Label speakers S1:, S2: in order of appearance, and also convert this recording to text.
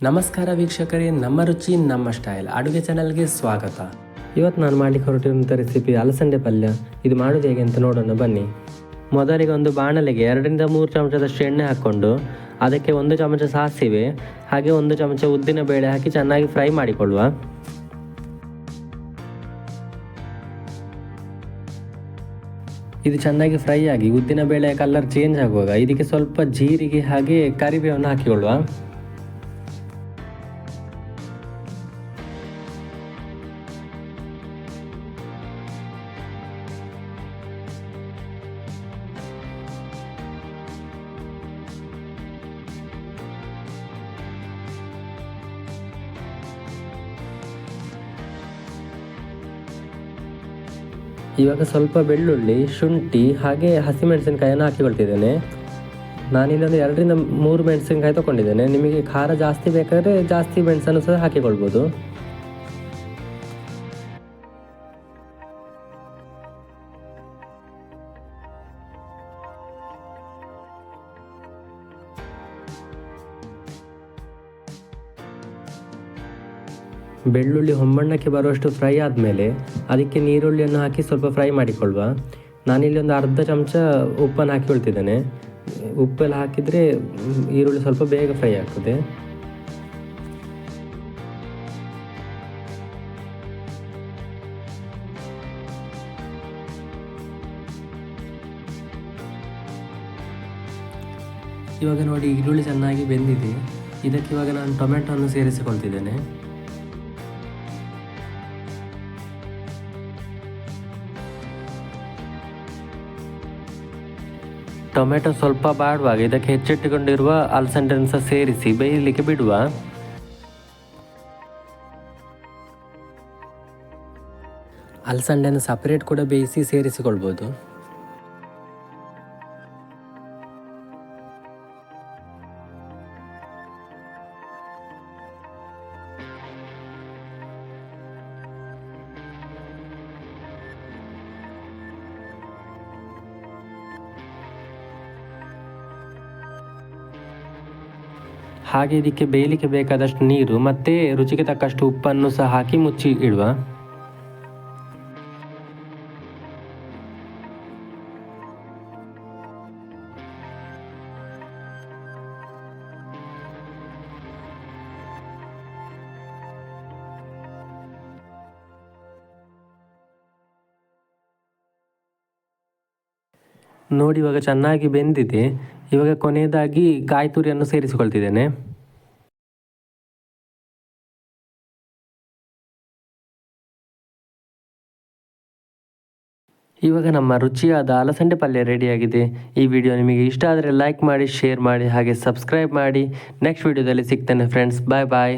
S1: ನಮಸ್ಕಾರ ವೀಕ್ಷಕರೇ, ನಮ್ಮ ರುಚಿ ನಮ್ಮ ಸ್ಟೈಲ್ ಅಡುಗೆ ಚಾನಲ್ಗೆ ಸ್ವಾಗತ.
S2: ಇವತ್ತು ನಾನು ಮಾಡಲಿಕ್ಕೆ ಹೊರಟಿರುವಂಥ ರೆಸಿಪಿ ಅಲಸಂದೆ ಪಲ್ಯ. ಇದು ಮಾಡೋದು ಹೇಗೆ ಅಂತ ನೋಡೋಣ ಬನ್ನಿ. ಮೊದಲಿಗೆ ಒಂದು ಬಾಣಲೆಗೆ 2-3 ಚಮಚದಷ್ಟು ಎಣ್ಣೆ ಹಾಕ್ಕೊಂಡು ಅದಕ್ಕೆ 1 ಚಮಚ ಸಾಸಿವೆ ಹಾಗೆ 1 ಚಮಚ ಉದ್ದಿನ ಬೇಳೆ ಹಾಕಿ ಚೆನ್ನಾಗಿ ಫ್ರೈ ಮಾಡಿಕೊಳ್ಳುವ. ಇದು ಚೆನ್ನಾಗಿ ಫ್ರೈ ಆಗಿ ಉದ್ದಿನ ಬೇಳೆಯ ಕಲರ್ ಚೇಂಜ್ ಆಗುವಾಗ ಇದಕ್ಕೆ ಸ್ವಲ್ಪ ಜೀರಿಗೆ ಹಾಗೆ ಕರಿಬೇವನ್ನು ಹಾಕಿಕೊಳ್ಳುವ. ಇವಾಗ ಸ್ವಲ್ಪ ಬೆಳ್ಳುಳ್ಳಿ, ಶುಂಠಿ ಹಾಗೆ ಹಸಿಮೆಣಸಿನಕಾಯನ್ನು ಹಾಕಿಕೊಳ್ತಿದ್ದೇನೆ. ನಾನಿಲ್ಲೊಂದು 2-3 ಮೆಣಸಿನಕಾಯಿ ತೊಗೊಂಡಿದ್ದೇನೆ. ನಿಮಗೆ ಖಾರ ಜಾಸ್ತಿ ಬೇಕಾದರೆ ಜಾಸ್ತಿ ಮೆಣಸನ್ನು ಸಹ ಹಾಕಿಕೊಳ್ಬೋದು. ಬೆಳ್ಳುಳ್ಳಿ ಹೊಂಬಣ್ಣಕ್ಕೆ ಬರುವಷ್ಟು ಫ್ರೈ ಆದಮೇಲೆ ಅದಕ್ಕೆ ನೀರುಳ್ಳಿಯನ್ನು ಹಾಕಿ ಸ್ವಲ್ಪ ಫ್ರೈ ಮಾಡಿಕೊಳ್ಳುವ. ನಾನಿಲ್ಲಿ ಒಂದು ಅರ್ಧ ಚಮಚ ಉಪ್ಪನ್ನು ಹಾಕಿಕೊಳ್ತಿದ್ದೇನೆ. ಉಪ್ಪೆಲ್ಲ ಹಾಕಿದರೆ ಈರುಳ್ಳಿ ಸ್ವಲ್ಪ ಬೇಗ ಫ್ರೈ ಆಗ್ತದೆ. ಇವಾಗ ನೋಡಿ, ಈರುಳ್ಳಿ ಚೆನ್ನಾಗಿ ಬೆಂದಿದೆ. ಇದಕ್ಕೆ ಇವಾಗ ನಾನು ಟೊಮೆಟೊವನ್ನು ಸೇರಿಸಿಕೊಳ್ತಿದ್ದೇನೆ. ಟೊಮೆಟೊ ಸ್ವಲ್ಪ ಬಾಡುವಾಗ ಇದಕ್ಕೆ ಹೆಚ್ಚಿಟ್ಟುಕೊಂಡಿರುವ ಅಲಸಂದೆಯನ್ನು ಸಹ ಸೇರಿಸಿ ಬೇಯಲಿಕ್ಕೆ ಬಿಡುವ. ಅಲಸಂದೆಯನ್ನು ಸಪರೇಟ್ ಕೂಡ ಬೇಯಿಸಿ ಸೇರಿಸಿಕೊಳ್ಬೋದು. ಹಾಗೆ ಇದಕ್ಕೆ ಬೇಯಲಿಕ್ಕೆ ಬೇಕಾದಷ್ಟು ನೀರು ಮತ್ತು ರುಚಿಗೆ ತಕ್ಕಷ್ಟು ಉಪ್ಪನ್ನು ಸಹ ಹಾಕಿ ಮುಚ್ಚಿ ಇಡುವ. ನೋಡಿ, ಇವಾಗ ಚೆನ್ನಾಗಿ ಬೆಂದಿದೆ. ಇವಾಗ ಕೊನೆಯದಾಗಿ ಕಾಯಿ ತುರಿಯನ್ನು ಸೇರಿಸಿಕೊಳ್ತಿದ್ದೇನೆ. ಇವಾಗ ನಮ್ಮ ರುಚಿಯಾದ ಅಲಸಂದೆ ಪಲ್ಯ ರೆಡಿಯಾಗಿದೆ. ಈ ವಿಡಿಯೋ ನಿಮಗೆ ಇಷ್ಟ ಆದರೆ ಲೈಕ್ ಮಾಡಿ, ಶೇರ್ ಮಾಡಿ ಹಾಗೆ ಸಬ್ಸ್ಕ್ರೈಬ್ ಮಾಡಿ. ನೆಕ್ಸ್ಟ್ ವಿಡಿಯೋದಲ್ಲಿ ಸಿಗ್ತೇನೆ ಫ್ರೆಂಡ್ಸ್. ಬಾಯ್ ಬಾಯ್.